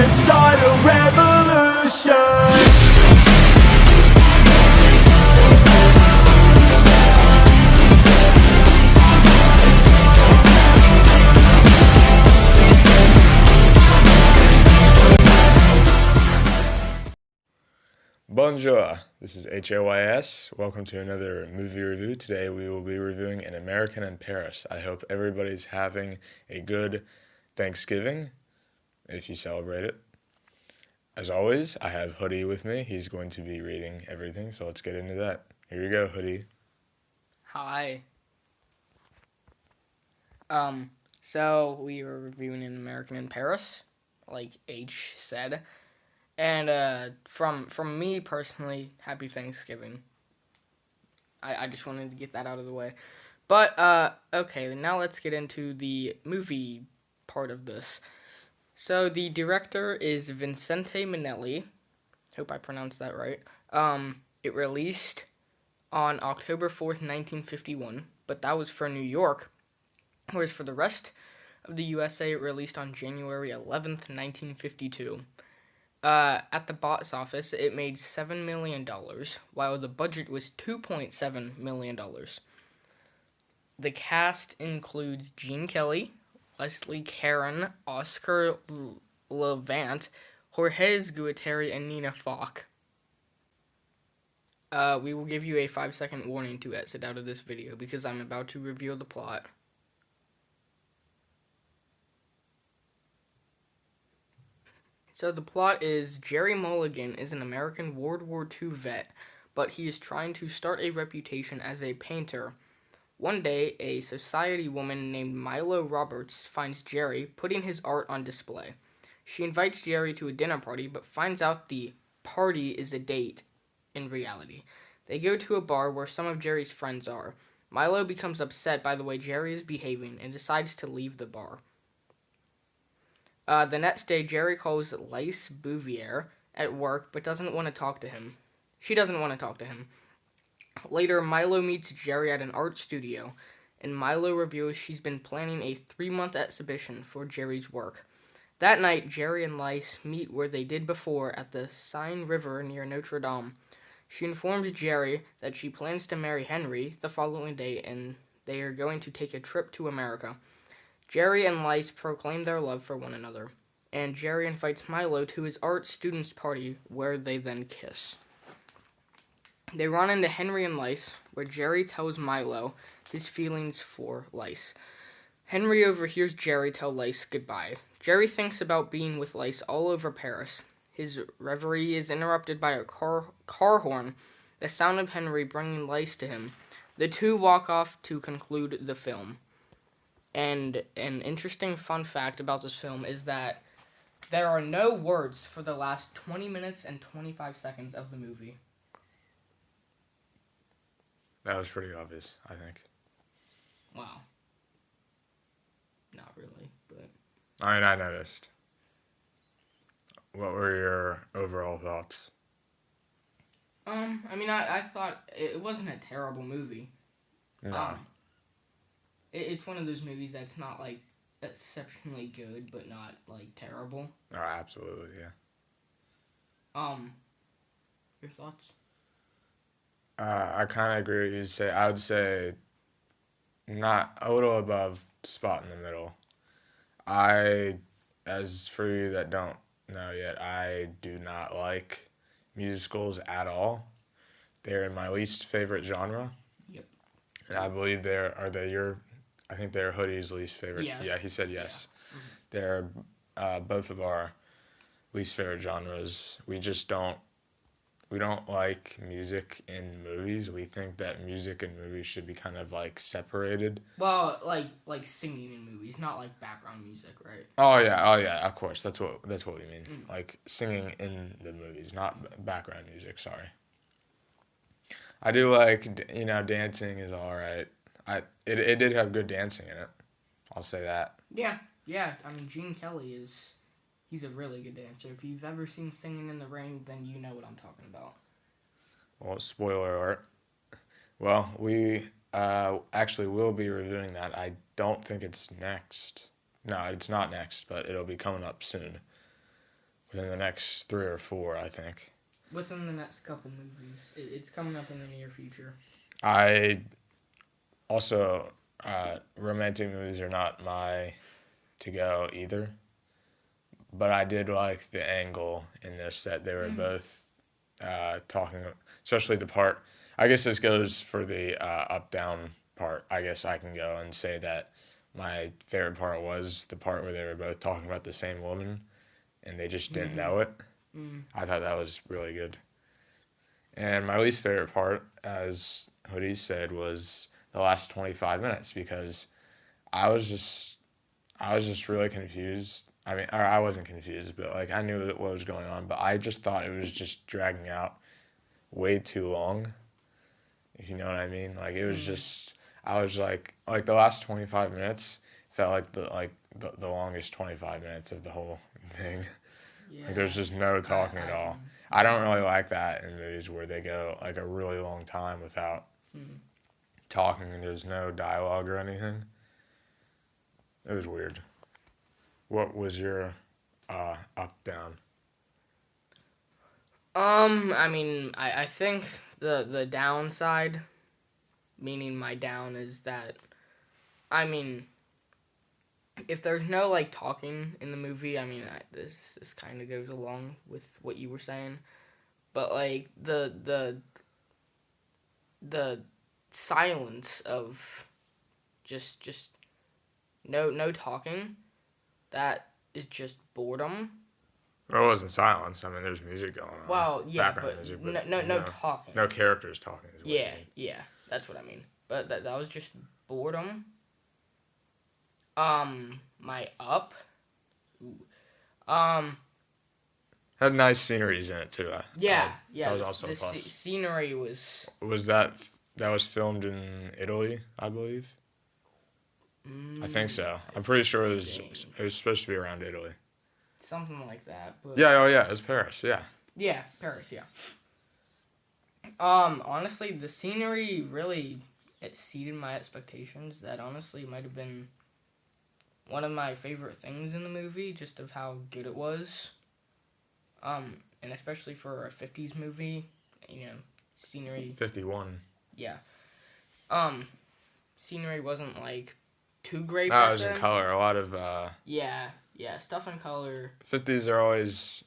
Let's start a revolution. Bonjour, this is HAYS. Welcome to another movie review. Today we will be reviewing An American in Paris. I hope everybody's having a good Thanksgiving, if you celebrate it. As always, I have Hoodie with me. He's going to be reading everything, so let's get into that. Here you go, Hoodie. Hi. So we were reviewing An American in Paris, like H said. And from me personally, happy Thanksgiving. I just wanted to get that out of the way. But okay, now let's get into the movie part of this. So the director is Vincente Minnelli. Hope I pronounced that right. It released on October 4th, 1951, but that was for New York. Whereas for the rest of the USA, it released on January 11th, 1952. At the box office, it made $7 million, while the budget was $2.7 million. The cast includes Gene Kelly, Leslie Caron, Oscar Levant, Jorge Guattari, and Nina Falk. We will give you a 5-second warning to exit out of this video because I'm about to reveal the plot. So the plot is Jerry Mulligan is an American World War II vet, but he is trying to start a reputation as a painter. One day, a society woman named Milo Roberts finds Jerry putting his art on display. She invites Jerry to a dinner party, but finds out the party is a date in reality. They go to a bar where some of Jerry's friends are. Milo becomes upset by the way Jerry is behaving and decides to leave the bar. The next day, Jerry calls Lise Bouvier at work, but doesn't want to talk to him. She doesn't want to talk to him. Later, Milo meets Jerry at an art studio, and Milo reveals she's been planning a 3-month exhibition for Jerry's work. That night, Jerry and Lise meet where they did before at the Seine River near Notre Dame. She informs Jerry that she plans to marry Henry the following day, and they are going to take a trip to America. Jerry and Lise proclaim their love for one another, and Jerry invites Milo to his art students' party, where they then kiss. They run into Henry and Lise, where Jerry tells Milo his feelings for Lise. Henry overhears Jerry tell Lise goodbye. Jerry thinks about being with Lise all over Paris. His reverie is interrupted by a car horn, the sound of Henry bringing Lise to him. The two walk off to conclude the film. And an interesting fun fact about this film is that there are no words for the last 20 minutes and 25 seconds of the movie. That was pretty obvious, I think. Wow. Not really, but... I mean, I noticed. What were your overall thoughts? I thought it wasn't a terrible movie. No. It's one of those movies that's not, like, exceptionally good, but not, like, terrible. Oh, absolutely, yeah. Your thoughts? I kind of agree with you. I would say not a little above, spot in the middle. As for you that don't know yet, I do not like musicals at all. They're my least favorite genre. Yep. And I believe I think they're Hoodie's least favorite. Yeah, he said yes. Yeah. Mm-hmm. They're both of our least favorite genres. We don't like music in movies. We think that music in movies should be kind of like separated. Well, like singing in movies, not like background music, right? Oh yeah, of course. That's what we mean. Like singing in the movies, not background music, sorry. I do like, dancing is all right. It did have good dancing in it. I'll say that. Yeah. I mean, Gene Kelly he's a really good dancer. If you've ever seen Singing in the Rain, then you know what I'm talking about. Well, spoiler alert. Well, we actually will be reviewing that. I don't think it's next. No, it's not next, but it'll be coming up soon. within the next 3 or 4, I think. Within the next couple movies. It's coming up in the near future. I also, romantic movies are not my to go either. But I did like the angle in this that they were both talking, especially the part. I guess this goes for the up down part. I guess I can go and say that my favorite part was the part where they were both talking about the same woman and they just didn't know it. I thought that was really good. And my least favorite part, as Hoodie said, was the last 25 minutes because I was just really confused. I mean, or I wasn't confused, but like I knew what was going on, but I just thought it was just dragging out way too long. If you know what I mean, like it was just I was like the last 25 minutes felt like the longest 25 minutes of the whole thing. Yeah. Like there's just no talking at all. I don't really like that in movies where they go like a really long time without talking and there's no dialogue or anything. It was weird. What was your up down? I mean, I think the downside, meaning my down, is that, I mean, if there's no like talking in the movie, I mean, this kind of goes along with what you were saying, but like the silence of just no talking, that is just boredom. Well, it wasn't silence. I mean, there's music going on. Well, yeah, Background but music, no talking. No characters talking. Is what you Yeah, mean. yeah, that's what I mean. But that was just boredom. My up. Ooh. Had nice sceneries in it too. Yeah. That was also a plus. Scenery was. Was that was filmed in Italy, I believe? I think so. I'm pretty sure it was supposed to be around Italy. Something like that. But Yeah, oh yeah, it was Paris, yeah. yeah, Paris, yeah. Honestly, the scenery really exceeded my expectations. That honestly might have been one of my favorite things in the movie, just of how good it was. And especially for a 50s movie, scenery. 51. Yeah. Scenery wasn't like too great. No, it was in color. A lot of Yeah, stuff in color. 50s are always,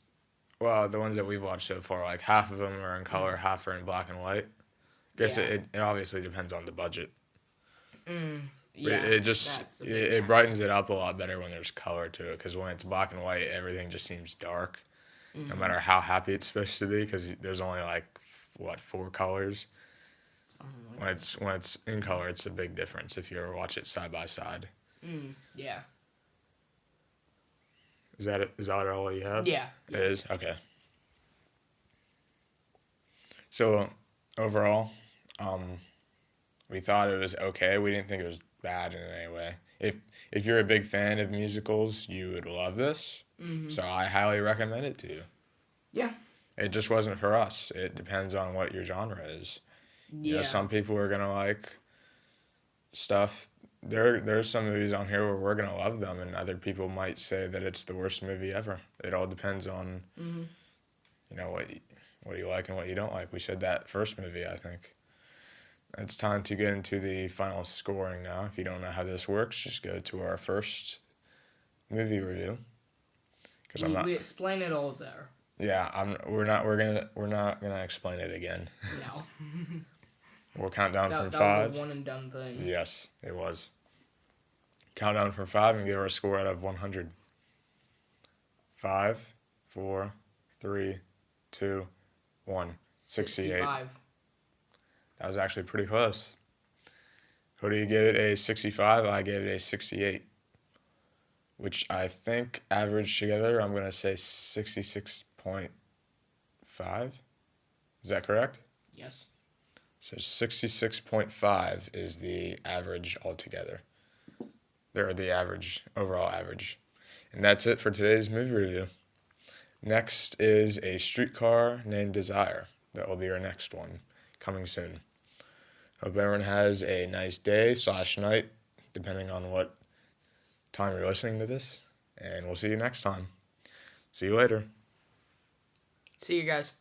well, the ones that we've watched so far, like half of them are in color, half are in black and white. Guess Yeah. it obviously depends on the budget. Yeah, It just that's the big it factor. brightens it up a lot better when there's color to it. Because when it's black and white, everything just seems dark, no matter how happy it's supposed to be. Because there's only like 4 colors. Something like When it's in color, it's a big difference if you ever watch it side by side. yeah. Is that it? Is that all you have? Yeah. It is? Okay. So, overall, we thought it was okay. We didn't think it was bad in any way. If you're a big fan of musicals, you would love this. So I highly recommend it to you. Yeah. It just wasn't for us. It depends on what your genre is. You know, Yeah. some people are gonna like stuff. There's some movies on here where we're gonna love them, and other people might say that it's the worst movie ever. It all depends on, what you like and what you don't like. We said that first movie, I think. It's time to get into the final scoring now. If you don't know how this works, just go to our first movie review. Because We explain it all there. Yeah, we're not gonna explain it again. No. We'll count down from that 5. was a one and done thing. Yes, it was. Count down from 5 and give our score out of 100. 5, 4, 3, 2, 1. 68. 65. That was actually pretty close. Cody gave it a 65. I gave it a 68. Which I think averaged together, I'm going to say 66.5. Is that correct? Yes. So 66.5 is the average altogether. They're the average, overall average. And that's it for today's movie review. Next is A Streetcar Named Desire. That will be our next one, coming soon. Hope everyone has a nice day / night, depending on what time you're listening to this. And we'll see you next time. See you later. See you guys.